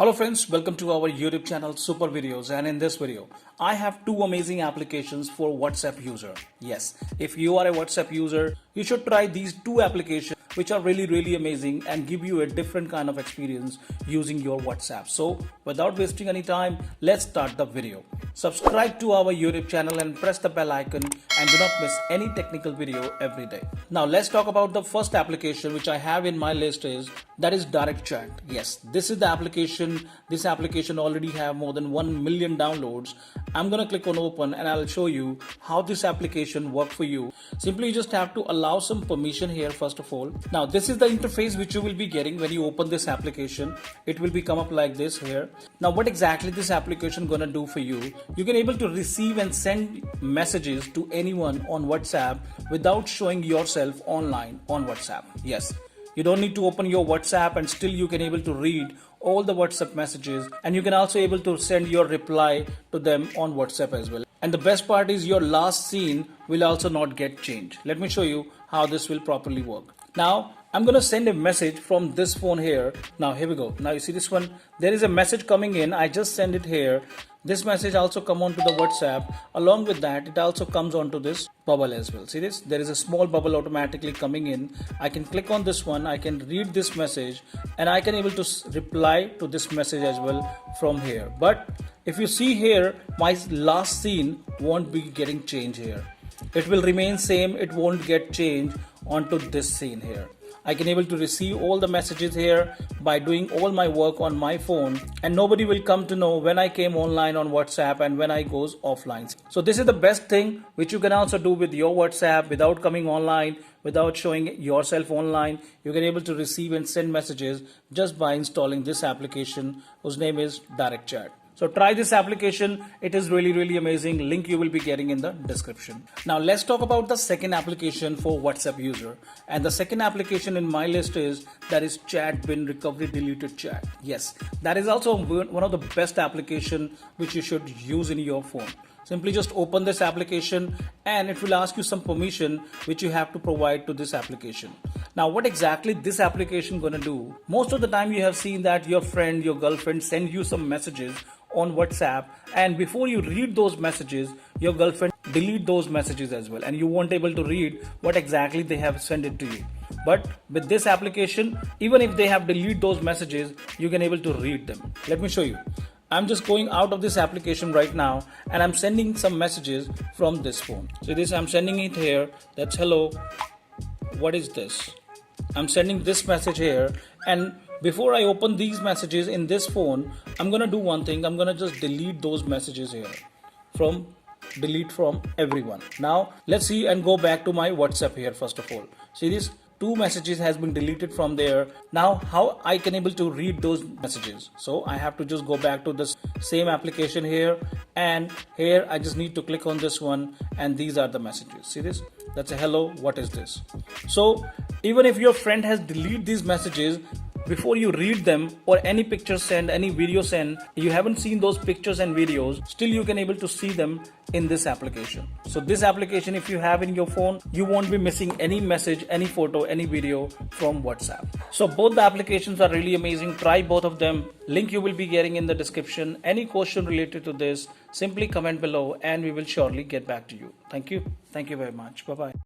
Hello friends, welcome to our YouTube channel Super Videos, and in this video I have two amazing applications for WhatsApp user. Yes, if you are a WhatsApp user, you should try these two applications which are really amazing and give you a different kind of experience using your WhatsApp. So without wasting any time, let's start the video. Subscribe to our YouTube channel and press the bell icon and do not miss any technical video every day. Now let's talk about the first application which I have in my list that is Direct Chat. Yes, this is the application. This application already have more than 1 million downloads. I'm gonna click on open and I'll show you how this application work for you. Simply you just have to allow some permission here first of all. Now this is the interface which you will be getting when you open this application. It will be come up like this here. Now what exactly this application gonna do for you? You can able to receive and send messages to anyone on WhatsApp without showing yourself online on WhatsApp. Yes, you don't need to open your WhatsApp and still you can able to read all the WhatsApp messages, and you can also able to send your reply to them on WhatsApp as well. And the best part is your last scene will also not get changed. Let me show you how this will properly work. Now I'm gonna send a message from this phone here. Now here we go. Now you see this one, there is a message coming in. I just send it here. This message also come onto the WhatsApp. Along with that, it also comes onto this bubble as well. See this? There is a small bubble automatically coming in. I can click on this one. I can read this message and I can able to reply to this message as well from here. But if you see here, my last scene won't be getting changed here. It will remain same. It won't get changed onto this scene here. I can able to receive all the messages here by doing all my work on my phone, and nobody will come to know when I came online on WhatsApp and when I goes offline. So this is the best thing which you can also do with your WhatsApp without coming online, without showing yourself online. You can able to receive and send messages just by installing this application whose name is Direct Chat. So try this application. It is really amazing. Link you will be getting in the description. Now let's talk about the second application for WhatsApp user. And the second application in my list is Chat Bin Recovery Deleted Chat. Yes, that is also one of the best application which you should use in your phone. Simply just open this application and it will ask you some permission which you have to provide to this application. Now what exactly this application gonna do? Most of the time you have seen that your friend, your girlfriend send you some messages on WhatsApp, and before you read those messages, your girlfriend delete those messages as well, and you won't able to read what exactly they have sent it to you. But with this application, even if they have deleted those messages, you can able to read them. Let me show you. I'm just going out of this application right now and I'm sending some messages from this phone. So this I'm sending it here. That's hello. What is this? I'm sending this message here, and before I open these messages in this phone, I'm gonna do one thing. I'm gonna just delete those messages here delete from everyone. Now let's see and go back to my WhatsApp here first of all. See this? Two messages has been deleted from there. Now how I can able to read those messages? So I have to just go back to this same application here, and here I just need to click on this one, and these are the messages. See this? That's a hello. What is this? So even if your friend has deleted these messages, before you read them or any picture send, any video send, you haven't seen those pictures and videos, still you can able to see them in this application. So this application, if you have in your phone, you won't be missing any message, any photo, any video from WhatsApp. So both the applications are really amazing. Try both of them. Link you will be getting in the description. Any question related to this, simply comment below and we will surely get back to you. Thank you. Thank you very much. Bye-bye.